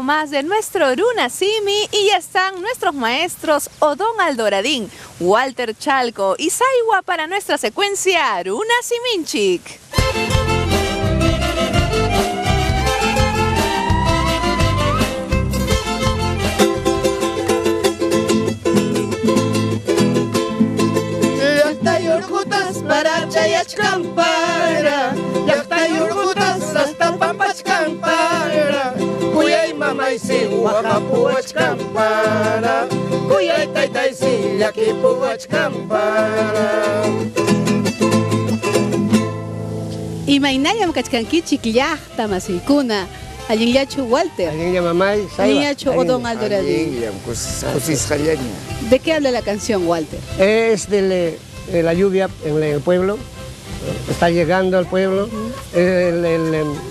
Más de nuestro Runasimi y ya están nuestros maestros Odón Aldoradín, Walter Chalco y Saiwa para nuestra secuencia Runasiminchik. Para chayach campara, yakta yurgutas hasta pampach campara, kuyay mamay si wakapuach campara, kuyay taytay si yakipuach campara. Imaynayam kachkankichik llaqta masiykuna, allinllachu Walter. Allinlla mamay, Saiwa. Allinllachu Odón Aldoradín. ¿De qué habla la canción, Walter? Es de la lluvia en el pueblo, está llegando al pueblo,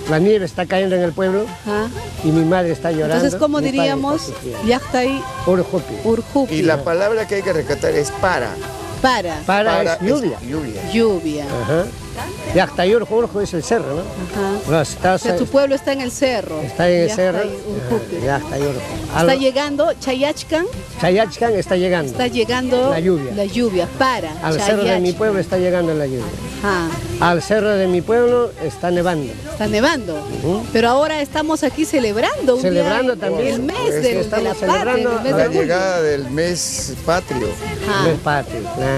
la nieve está cayendo en el pueblo. Ajá. Y mi madre está llorando. Entonces, ¿cómo diríamos? Llaqtay Urjupi. Urjupi. Y la palabra que hay que rescatar es para. Para es lluvia. Lluvia. Ajá. Llaqtay Urju es el cerro, ¿no? Ajá. O sea, tu pueblo está en el cerro. Está en el cerro. Urjupi. Llaqtay Urju. Está llegando Chayachcan. Chayachcan está llegando. Está llegando la lluvia. La lluvia. Al cerro de mi pueblo está llegando la lluvia. Ajá. Al cerro de mi pueblo está nevando. Está nevando. Pero ahora estamos aquí celebrando. Celebrando también. El mes de la patria. La llegada del mes patrio. Mes patrio, claro.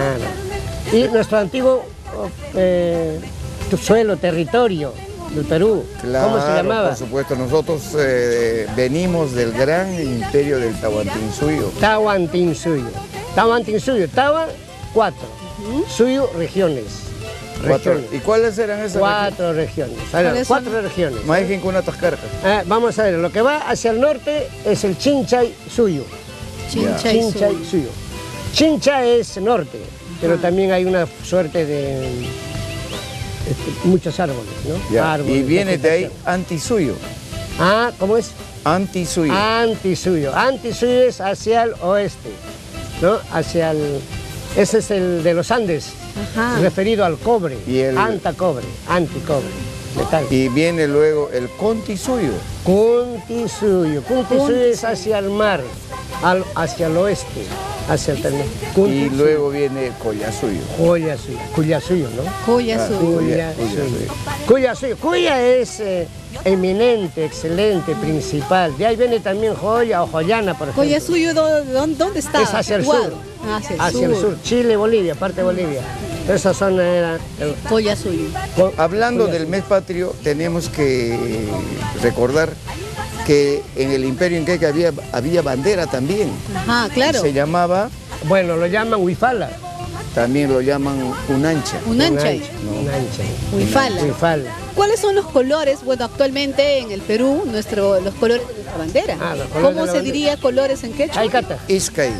Y nuestro antiguo suelo, territorio del Perú. Claro, ¿cómo se llamaba? Por supuesto, nosotros venimos del gran imperio del Tahuantinsuyo. Tahuantinsuyo, Tawa, 4. Suyo, regiones. ¿Y cuáles eran esas? 4 regiones. 4 regiones. Maíjin con una tascarca. Vamos a ver, lo que va hacia el norte es el Chinchay Suyo. Chinchay Suyo. Chincha es norte, pero también hay una suerte de muchos árboles, ¿no? Árboles, y viene de ahí Antisuyo. ¿Cómo es? Antisuyo. Antisuyo. Antisuyo es hacia el oeste, ¿no? Ese es el de los Andes, referido al cobre, anticobre, metal. Y viene luego el Contisuyo. Contisuyo es hacia el mar, hacia el oeste, hacia el terreno. Y luego viene Collasuyo. Cuyasuyo, ¿no? Cuyasuyo. Cuya es eminente, excelente, principal. De ahí viene también Joya o Joyana, por ejemplo. Collasuyo, ¿dónde está? Es hacia el sur. Hacia el sur. Chile, Bolivia, parte de Bolivia. Esa zona era el Collasuyo. Hablando del mes patrio, tenemos que recordar que en el imperio inca había bandera también. Claro. Se llamaba... Bueno, lo llaman huifala. También lo llaman unancha. Unancha. Huifala. ¿Cuáles son los colores? Bueno, actualmente en el Perú, los colores de nuestra bandera. ¿Cómo se diría colores en quechua? Haikata. Iskay.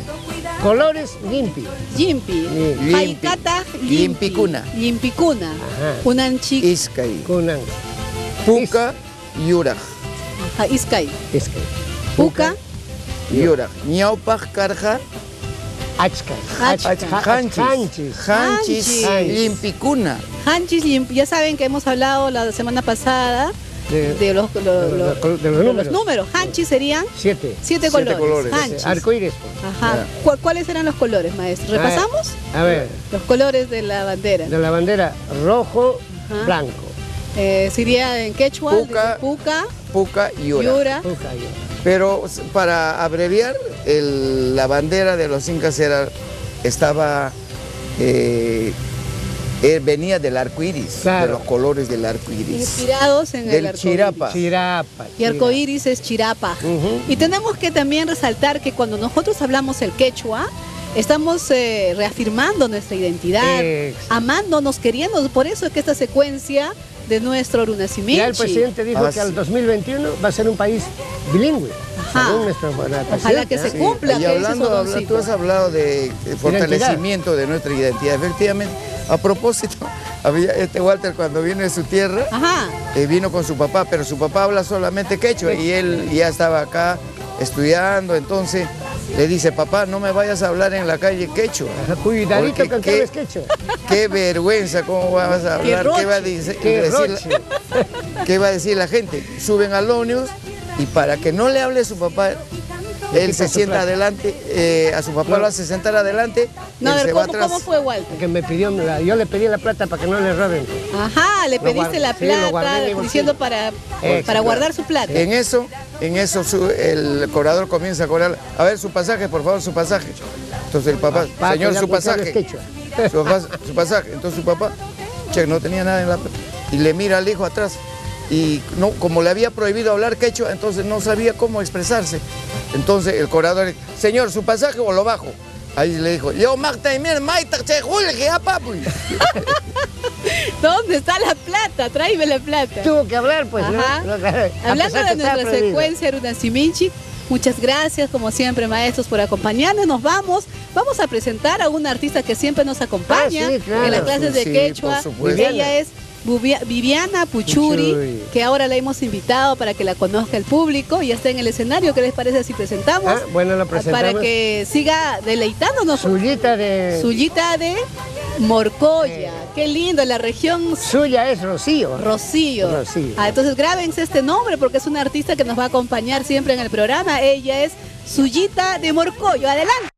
Colores limpi. Yimpi. Haikata. Yimpicuna. Yimpicuna. Unanchik. Iskay. Kunan. Puka. Yuraj. Iskay. Puka. Yuraj. Ñaupaj karja. Achka. Hanchis. Limpicuna. Hanchis, ya saben que hemos hablado la semana pasada de los números. Hanchis serían 7 colores. Hanchis. Arcoíris. ¿Cuáles eran los colores, maestro? ¿Repasamos? A ver. Los colores de la bandera. De la bandera, rojo, blanco. Sería en quechua, Puka y Yura. Pero para abreviar, la bandera de los incas venía del arco iris, de los colores del arco iris. Inspirados en el arco chirapa. Y arco iris es chirapa. Y tenemos que también resaltar que cuando nosotros hablamos el quechua, estamos reafirmando nuestra identidad, amándonos, queriéndonos. Por eso es que esta secuencia de nuestro Runasiminchi. Ya el presidente dijo que al 2021 va a ser un país bilingüe. Ojalá que se cumpla. Y tú has hablado de fortalecimiento de nuestra identidad. Efectivamente, a propósito, Walter cuando vino de su tierra, vino con su papá, pero su papá habla solamente quechua y él ya estaba acá estudiando, entonces le dice, papá, no me vayas a hablar en la calle quechua. Cuidadito con que hables quechua. Qué vergüenza, ¿cómo vas a hablar? ¿Qué va a decir la gente? Suben al ómnibus Y para que no le hable a su papá, él se sienta adelante, a su papá lo hace sentar adelante. No, a ver, ¿cómo fue, Walter? Que me pidió, yo le pedí la plata para que no le roben. Ajá, le pediste la plata, diciendo para guardar su plata. En eso el cobrador comienza a cobrar, a ver, su pasaje, por favor, su pasaje. Entonces el papá, señor, su pasaje. Su pasaje. Entonces su papá, no tenía nada en la plata. Y le mira al hijo atrás. Y no, como le había prohibido hablar quechua, entonces no sabía cómo expresarse. Entonces el cobrador, señor, ¿su pasaje o lo bajo? Ahí le dijo, yo ¿dónde está la plata? Tráeme la plata. Tuvo que hablar, pues, ¿no? Hablando de nuestra secuencia Runasiminchi, muchas gracias, como siempre, maestros, por acompañarnos. Nos vamos a presentar a una artista que siempre nos acompaña en las clases de quechua. Ella es Viviana Puchuri, que ahora la hemos invitado para que la conozca el público y está en el escenario. ¿Qué les parece si presentamos? Bueno, la presentamos. Para que siga deleitándonos. Sullita de Morcoya. Qué lindo, la región suya es Rocío. Rocío. Entonces grábense este nombre porque es una artista que nos va a acompañar siempre en el programa. Ella es Sullita de Morcoyo. Adelante.